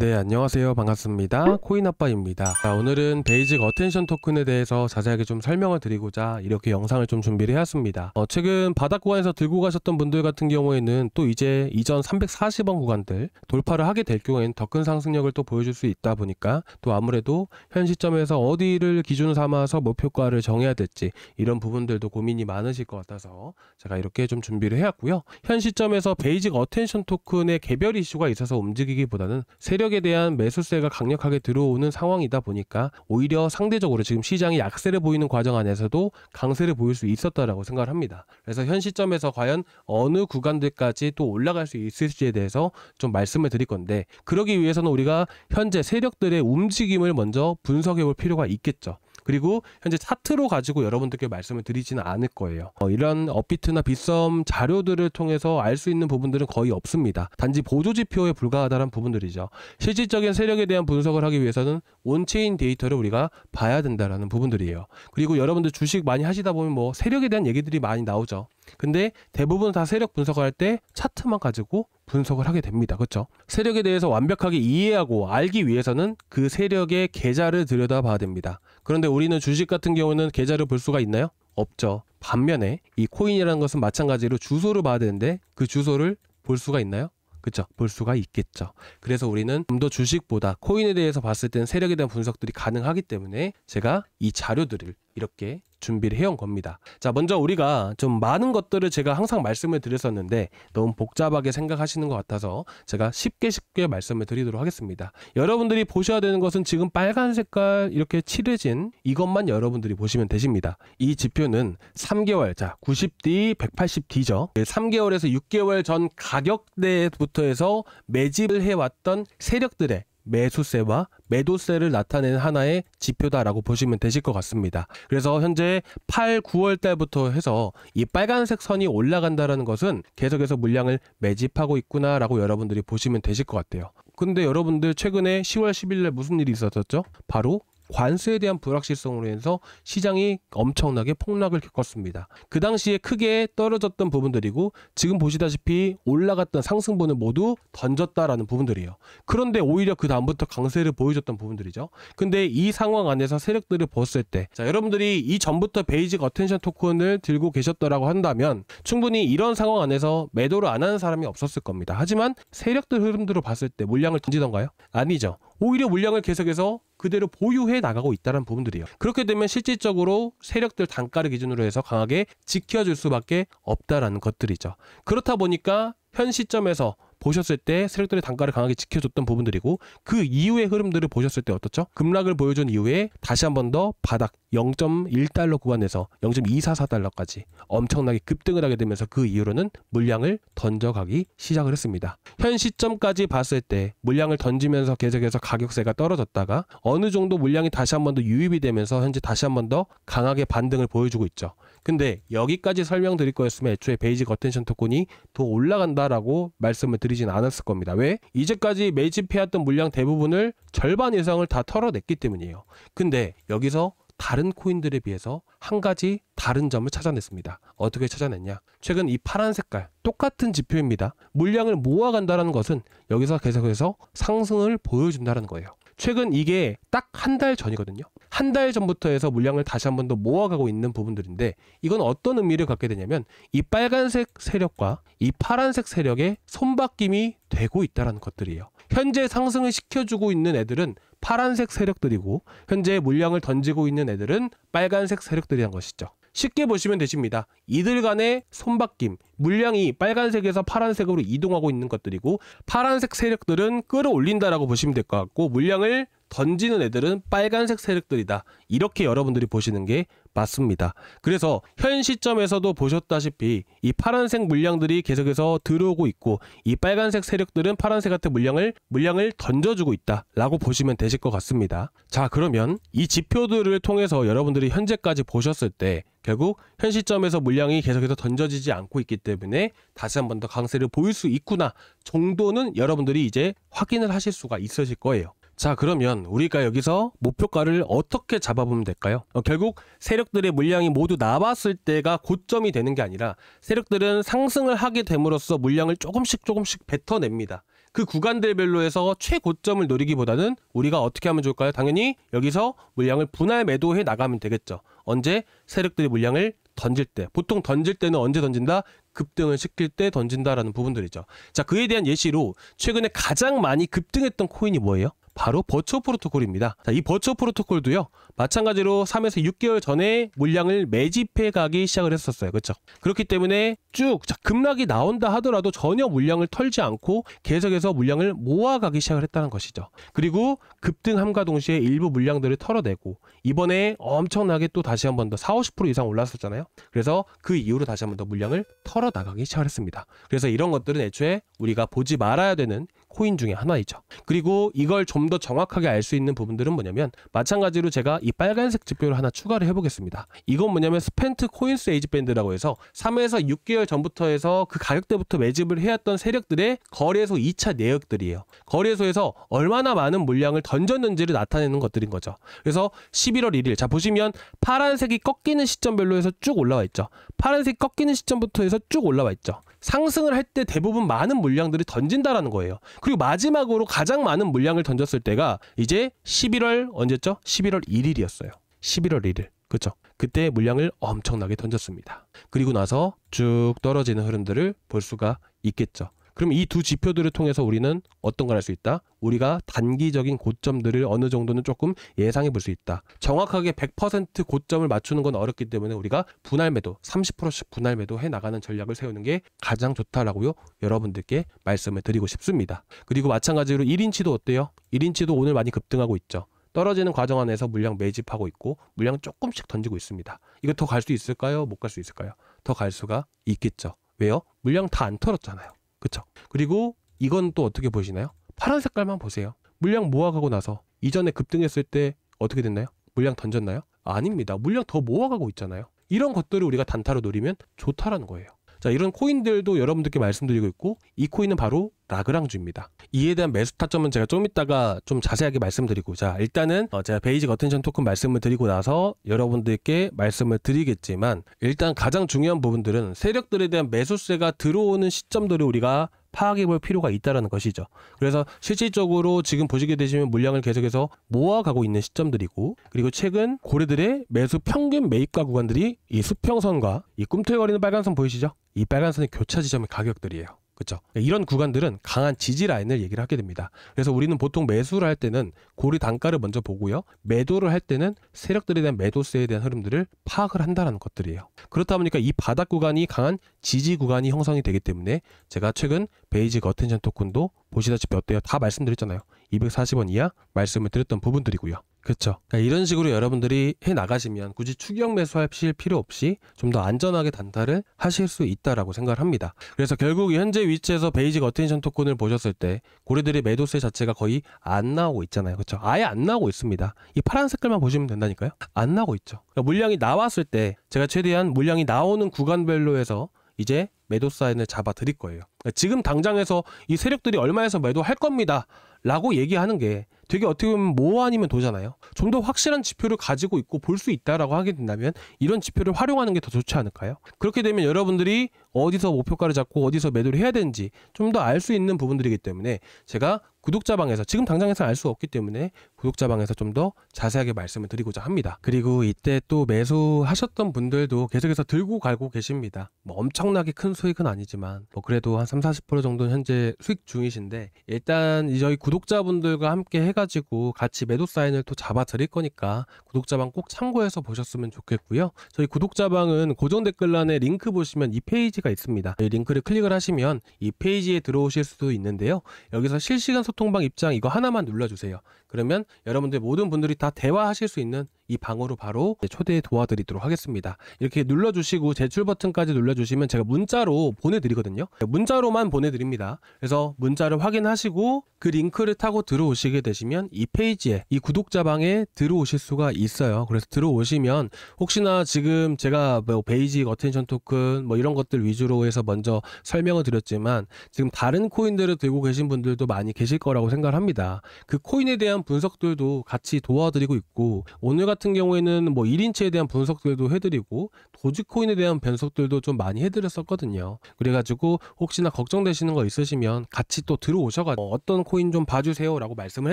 네, 안녕하세요. 반갑습니다. 코인아빠입니다. 자, 오늘은 베이직 어텐션 토큰에 대해서 자세하게 좀 설명을 드리고자 이렇게 영상을 좀 준비를 해왔습니다. 최근 바닥 구간에서 들고 가셨던 분들 같은 경우에는 또 이제 이전 340원 구간들 돌파를 하게 될 경우에는 더 큰 상승력을 또 보여줄 수 있다 보니까 또 아무래도 현 시점에서 어디를 기준 삼아서 목표가를 정해야 될지 이런 부분들도 고민이 많으실 것 같아서 제가 이렇게 좀 준비를 해왔고요. 현 시점에서 베이직 어텐션 토큰의 개별 이슈가 있어서 움직이기보다는 세력에 대한 매수세가 강력하게 들어오는 상황이다 보니까 오히려 상대적으로 지금 시장이 약세를 보이는 과정 안에서도 강세를 보일 수 있었다라고 생각을 합니다. 그래서 현 시점에서 과연 어느 구간들까지 또 올라갈 수 있을지에 대해서 좀 말씀을 드릴 건데, 그러기 위해서는 우리가 현재 세력들의 움직임을 먼저 분석해 볼 필요가 있겠죠. 그리고 현재 차트로 가지고 여러분들께 말씀을 드리지는 않을 거예요. 이런 업비트나 빗썸 자료들을 통해서 알 수 있는 부분들은 거의 없습니다. 단지 보조지표에 불과하다는 부분들이죠. 실질적인 세력에 대한 분석을 하기 위해서는 온체인 데이터를 우리가 봐야 된다는 부분들이에요. 그리고 여러분들 주식 많이 하시다 보면 뭐 세력에 대한 얘기들이 많이 나오죠. 근데 대부분 다 세력 분석할 때 차트만 가지고 분석을 하게 됩니다. 그렇죠? 세력에 대해서 완벽하게 이해하고 알기 위해서는 그 세력의 계좌를 들여다봐야 됩니다. 그런데 우리는 주식 같은 경우는 계좌를 볼 수가 있나요? 없죠. 반면에 이 코인이라는 것은 마찬가지로 주소를 봐야 되는데 그 주소를 볼 수가 있나요? 그쵸? 볼 수가 있겠죠. 그래서 우리는 좀 더 주식보다 코인에 대해서 봤을 때는 세력에 대한 분석들이 가능하기 때문에 제가 이 자료들을 이렇게 준비를 해온 겁니다. 자, 먼저 우리가 좀 많은 것들을 제가 항상 말씀을 드렸었는데 너무 복잡하게 생각하시는 것 같아서 제가 쉽게 말씀을 드리도록 하겠습니다. 여러분들이 보셔야 되는 것은 지금 빨간 색깔 이렇게 칠해진 이것만 여러분들이 보시면 되십니다. 이 지표는 3개월, 자 90D, 180D죠. 3개월에서 6개월 전 가격대부터 해서 매집을 해왔던 세력들의 매수세와 매도세를 나타내는 하나의 지표다라고 보시면 되실 것 같습니다. 그래서 현재 8, 9월 달부터 해서 이 빨간색 선이 올라간다는 것은 계속해서 물량을 매집하고 있구나라고 여러분들이 보시면 되실 것 같아요. 근데 여러분들 최근에 10월 10일 날 무슨 일이 있었었죠? 바로 관세에 대한 불확실성으로 인해서 시장이 엄청나게 폭락을 겪었습니다. 그 당시에 크게 떨어졌던 부분들이고 지금 보시다시피 올라갔던 상승분을 모두 던졌다라는 부분들이에요. 그런데 오히려 그 다음부터 강세를 보여줬던 부분들이죠. 근데 이 상황 안에서 세력들을 봤을 때, 자 여러분들이 이전부터 베이직 어텐션 토큰을 들고 계셨더라고 한다면 충분히 이런 상황 안에서 매도를 안 하는 사람이 없었을 겁니다. 하지만 세력들 흐름들을 봤을 때 물량을 던지던가요? 아니죠. 오히려 물량을 계속해서 그대로 보유해 나가고 있다는 부분들이에요. 그렇게 되면 실질적으로 세력들 단가를 기준으로 해서 강하게 지켜줄 수밖에 없다라는 것들이죠. 그렇다 보니까 현 시점에서 보셨을 때 세력들의 단가를 강하게 지켜줬던 부분들이고 그 이후의 흐름들을 보셨을 때 어떻죠? 급락을 보여준 이후에 다시 한 번 더 바닥 0.1달러 구간에서 0.244달러까지 엄청나게 급등을 하게 되면서 그 이후로는 물량을 던져가기 시작을 했습니다. 현 시점까지 봤을 때 물량을 던지면서 계속해서 가격세가 떨어졌다가 어느 정도 물량이 다시 한 번 더 유입이 되면서 현재 다시 한 번 더 강하게 반등을 보여주고 있죠. 근데 여기까지 설명드릴 거였으면 애초에 베이직 어텐션 토큰이 더 올라간다라고 말씀을 드리진 않았을 겁니다. 왜? 이제까지 매집해왔던 물량 대부분을 절반 이상을 다 털어냈기 때문이에요. 근데 여기서 다른 코인들에 비해서 한 가지 다른 점을 찾아냈습니다. 어떻게 찾아냈냐? 최근 이 파란 색깔 똑같은 지표입니다. 물량을 모아간다는 것은 여기서 계속해서 상승을 보여준다는 거예요. 최근 이게 딱 한 달 전이거든요. 한 달 전부터 해서 물량을 다시 한 번 더 모아가고 있는 부분들인데 이건 어떤 의미를 갖게 되냐면 이 빨간색 세력과 이 파란색 세력의 손바뀜이 되고 있다는 것들이에요. 현재 상승을 시켜주고 있는 애들은 파란색 세력들이고 현재 물량을 던지고 있는 애들은 빨간색 세력들이란 것이죠. 쉽게 보시면 되십니다. 이들 간의 손바뀜, 물량이 빨간색에서 파란색으로 이동하고 있는 것들이고 파란색 세력들은 끌어올린다라고 보시면 될 것 같고 물량을 던지는 애들은 빨간색 세력들이다. 이렇게 여러분들이 보시는 게 맞습니다. 그래서 현 시점에서도 보셨다시피 이 파란색 물량들이 계속해서 들어오고 있고 이 빨간색 세력들은 파란색 같은 물량을 던져주고 있다 라고 보시면 되실 것 같습니다. 자, 그러면 이 지표들을 통해서 여러분들이 현재까지 보셨을 때 결국 현 시점에서 물량이 계속해서 던져지지 않고 있기 때문에 다시 한 번 더 강세를 보일 수 있구나 정도는 여러분들이 이제 확인을 하실 수가 있으실 거예요. 자, 그러면 우리가 여기서 목표가를 어떻게 잡아보면 될까요? 결국 세력들의 물량이 모두 나왔을 때가 고점이 되는 게 아니라 세력들은 상승을 하게 됨으로써 물량을 조금씩 뱉어냅니다. 그 구간들별로 해서 최고점을 노리기보다는 우리가 어떻게 하면 좋을까요? 당연히 여기서 물량을 분할 매도해 나가면 되겠죠. 언제? 세력들이 물량을 던질 때. 보통 던질 때는 언제 던진다? 급등을 시킬 때 던진다라는 부분들이죠. 자, 그에 대한 예시로 최근에 가장 많이 급등했던 코인이 뭐예요? 바로 버추어 프로토콜입니다. 자, 이 버추어 프로토콜도요, 마찬가지로 3에서 6개월 전에 물량을 매집해 가기 시작을 했었어요. 그렇죠? 그렇기 때문에 쭉 급락이 나온다 하더라도 전혀 물량을 털지 않고 계속해서 물량을 모아가기 시작을 했다는 것이죠. 그리고 급등함과 동시에 일부 물량들을 털어내고 이번에 엄청나게 또 다시 한 번 더 40~50% 이상 올랐었잖아요. 그래서 그 이후로 다시 한 번 더 물량을 털어나가기 시작을 했습니다. 그래서 이런 것들은 애초에 우리가 보지 말아야 되는 코인 중에 하나이죠. 그리고 이걸 좀 더 정확하게 알 수 있는 부분들은 뭐냐면 마찬가지로 제가 이 빨간색 지표를 하나 추가를 해보겠습니다. 이건 뭐냐면 스펜트 코인스 에이지 밴드라고 해서 3에서 6개월 전부터 해서 그 가격대부터 매집을 해왔던 세력들의 거래소 2차 내역들이에요. 거래소에서 얼마나 많은 물량을 던졌는지를 나타내는 것들인 거죠. 그래서 11월 1일 자 보시면 파란색이 꺾이는 시점별로 해서 쭉 올라와 있죠. 파란색이 꺾이는 시점부터 해서 쭉 올라와 있죠. 상승을 할 때 대부분 많은 물량들이 던진다라는 거예요. 그리고 마지막으로 가장 많은 물량을 던졌을 때가 이제 11월 언제죠? 11월 1일이었어요. 11월 1일. 그렇죠? 그때 물량을 엄청나게 던졌습니다. 그리고 나서 쭉 떨어지는 흐름들을 볼 수가 있겠죠. 그럼 이 두 지표들을 통해서 우리는 어떤 걸 할 수 있다? 우리가 단기적인 고점들을 어느 정도는 조금 예상해 볼 수 있다. 정확하게 100% 고점을 맞추는 건 어렵기 때문에 우리가 분할 매도, 30%씩 분할 매도 해 나가는 전략을 세우는 게 가장 좋다라고요. 여러분들께 말씀을 드리고 싶습니다. 그리고 마찬가지로 1인치도 어때요? 1인치도 오늘 많이 급등하고 있죠. 떨어지는 과정 안에서 물량 매집하고 있고 물량 조금씩 던지고 있습니다. 이거 더 갈 수 있을까요? 못 갈 수 있을까요? 더 갈 수가 있겠죠. 왜요? 물량 다 안 털었잖아요. 그쵸? 그리고 이건 또 어떻게 보시나요? 파란 색깔만 보세요. 물량 모아가고 나서 이전에 급등했을 때 어떻게 됐나요? 물량 던졌나요? 아닙니다. 물량 더 모아가고 있잖아요. 이런 것들을 우리가 단타로 노리면 좋다라는 거예요. 자, 이런 코인들도 여러분들께 말씀드리고 있고 이 코인은 바로 라그랑주입니다. 이에 대한 매수 타점은 제가 좀 이따가 좀 자세하게 말씀드리고자 일단은 제가 베이직 어텐션 토큰 말씀을 드리고 나서 여러분들께 말씀을 드리겠지만 일단 가장 중요한 부분들은 세력들에 대한 매수세가 들어오는 시점들을 우리가 파악해 볼 필요가 있다는 것이죠. 그래서 실질적으로 지금 보시게 되시면 물량을 계속해서 모아가고 있는 시점들이고 그리고 최근 고래들의 매수 평균 매입가 구간들이 이 수평선과 이 꿈틀거리는 빨간선 보이시죠? 이 빨간선의 교차 지점의 가격들이에요. 그렇죠? 이런 구간들은 강한 지지 라인을 얘기를 하게 됩니다. 그래서 우리는 보통 매수를 할 때는 고리 단가를 먼저 보고요. 매도를 할 때는 세력들에 대한 매도세에 대한 흐름들을 파악을 한다는 것들이에요. 그렇다 보니까 이 바닥 구간이 강한 지지 구간이 형성이 되기 때문에 제가 최근 베이직 어텐션 토큰도 보시다시피 어때요? 다 말씀드렸잖아요. 240원 이하 말씀을 드렸던 부분들이고요. 그렇죠. 그러니까 이런 식으로 여러분들이 해 나가시면 굳이 추격 매수하실 필요 없이 좀 더 안전하게 단타를 하실 수 있다라고 생각을 합니다. 그래서 결국 현재 위치에서 베이직 어텐션 토큰을 보셨을 때 고래들의 매도세 자체가 거의 안 나오고 있잖아요. 그렇죠? 아예 안 나오고 있습니다. 이 파란 색깔만 보시면 된다니까요. 안 나오고 있죠. 그러니까 물량이 나왔을 때 제가 최대한 물량이 나오는 구간별로 해서 이제 매도 사인을 잡아 드릴 거예요. 그러니까 지금 당장에서 이 세력들이 얼마에서 매도할 겁니다 라고 얘기하는 게 되게 어떻게 보면 뭐 아니면 도잖아요. 좀 더 확실한 지표를 가지고 있고 볼 수 있다라고 하게 된다면 이런 지표를 활용하는 게 더 좋지 않을까요? 그렇게 되면 여러분들이 어디서 목표가를 잡고 어디서 매도를 해야 되는지 좀 더 알 수 있는 부분들이기 때문에 제가 구독자방에서 지금 당장에서 알 수 없기 때문에 구독자방에서 좀 더 자세하게 말씀을 드리고자 합니다. 그리고 이때 또 매수하셨던 분들도 계속해서 들고 가고 계십니다. 뭐 엄청나게 큰 수익은 아니지만 뭐 그래도 한 30~40% 정도는 현재 수익 중이신데 일단 저희 구독자분들과 함께 해가지고 같이 매도 사인을 또 잡아 드릴 거니까 구독자방 꼭 참고해서 보셨으면 좋겠고요. 저희 구독자방은 고정 댓글란에 링크 보시면 이 페이지가 있습니다. 이 링크를 클릭을 하시면 이 페이지에 들어오실 수도 있는데요. 여기서 실시간 소통방 입장 이거 하나만 눌러주세요. 그러면 여러분들 모든 분들이 다 대화하실 수 있는 이 방으로 바로 초대해 도와드리도록 하겠습니다. 이렇게 눌러주시고 제출 버튼까지 눌러주시면 제가 문자로 보내드리거든요. 문자로만 보내드립니다. 그래서 문자를 확인하시고 그 링크를 타고 들어오시게 되시면 이 페이지에 이 구독자방에 들어오실 수가 있어요. 그래서 들어오시면 혹시나 지금 제가 뭐 베이직 어텐션 토큰 뭐 이런 것들 위주로 해서 먼저 설명을 드렸지만 지금 다른 코인들을 들고 계신 분들도 많이 계실 거라고 생각을 합니다. 그 코인에 대한 분석들도 같이 도와드리고 있고 오늘 같은 같은 경우에는 뭐 1인치에 대한 분석들도 해드리고 도지코인에 대한 분석들도 좀 많이 해드렸었거든요. 그래가지고 혹시나 걱정되시는 거 있으시면 같이 또 들어오셔가지고 어떤 코인 좀 봐주세요 라고 말씀을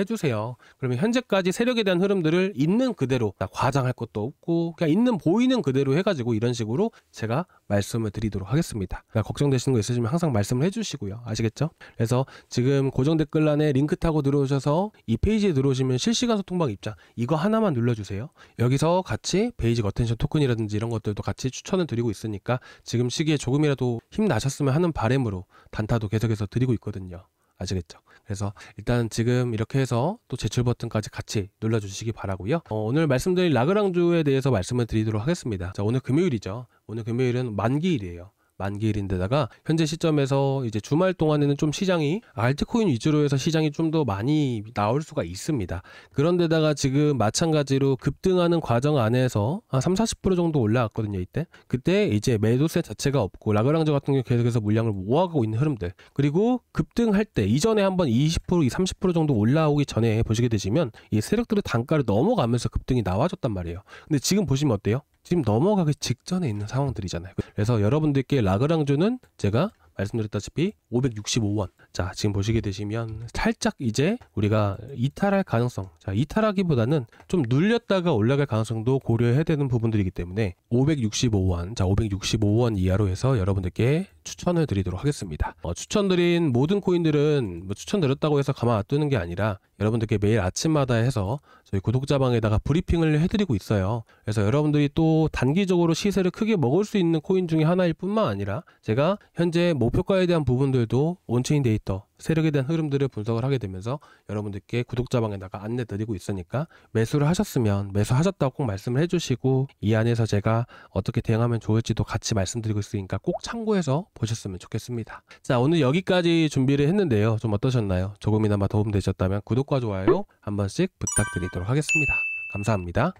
해주세요. 그러면 현재까지 세력에 대한 흐름들을 있는 그대로, 과장할 것도 없고 그냥 있는 보이는 그대로 해가지고 이런 식으로 제가 말씀을 드리도록 하겠습니다. 그러니까 걱정되시는 거 있으시면 항상 말씀을 해주시고요. 아시겠죠? 그래서 지금 고정 댓글란에 링크 타고 들어오셔서 이 페이지에 들어오시면 실시간 소통방 입장 이거 하나만 눌러주세요. 여기서 같이 베이직 어텐션 토큰이라든지 이런 것들도 같이 추천을 드리고 있으니까 지금 시기에 조금이라도 힘나셨으면 하는 바람으로 단타도 계속해서 드리고 있거든요. 아시겠죠? 그래서 일단 지금 이렇게 해서 또 제출 버튼까지 같이 눌러주시기 바라고요. 오늘 말씀드린 라그랑주에 대해서 말씀을 드리도록 하겠습니다. 자, 오늘 금요일이죠. 오늘 금요일은 만기일이에요. 만기일인데다가 현재 시점에서 이제 주말 동안에는 좀 시장이 알트코인 위주로 해서 시장이 좀 더 많이 나올 수가 있습니다. 그런데다가 지금 마찬가지로 급등하는 과정 안에서 한 30-40% 정도 올라왔거든요. 그때 이제 매도세 자체가 없고 라그랑주 같은 경우 계속해서 물량을 모아가고 있는 흐름들, 그리고 급등할 때 이전에 한번 20%, 30% 정도 올라오기 전에 보시게 되시면 이 세력들의 단가를 넘어가면서 급등이 나와줬단 말이에요. 근데 지금 보시면 어때요? 지금 넘어가기 직전에 있는 상황들이잖아요. 그래서 여러분들께 라그랑주는 제가 말씀드렸다시피 565원. 자, 지금 보시게 되시면 살짝 이제 우리가 이탈할 가능성, 자, 이탈하기보다는 좀 눌렸다가 올라갈 가능성도 고려해야 되는 부분들이기 때문에 565원, 자, 565원 이하로 해서 여러분들께 추천을 드리도록 하겠습니다. 추천드린 모든 코인들은 뭐 추천드렸다고 해서 가만 안 두는 게 아니라 여러분들께 매일 아침마다 해서 저희 구독자방에다가 브리핑을 해드리고 있어요. 그래서 여러분들이 또 단기적으로 시세를 크게 먹을 수 있는 코인 중에 하나일 뿐만 아니라 제가 현재 목표가에 대한 부분들도 온체인 데이터, 세력에 대한 흐름들을 분석을 하게 되면서 여러분들께 구독자방에다가 안내 드리고 있으니까 매수를 하셨으면 매수하셨다고 꼭 말씀을 해주시고 이 안에서 제가 어떻게 대응하면 좋을지도 같이 말씀드리고 있으니까 꼭 참고해서 보셨으면 좋겠습니다. 자, 오늘 여기까지 준비를 했는데요. 좀 어떠셨나요? 조금이나마 도움되셨다면 구독과 좋아요 한 번씩 부탁드리도록 하겠습니다. 감사합니다.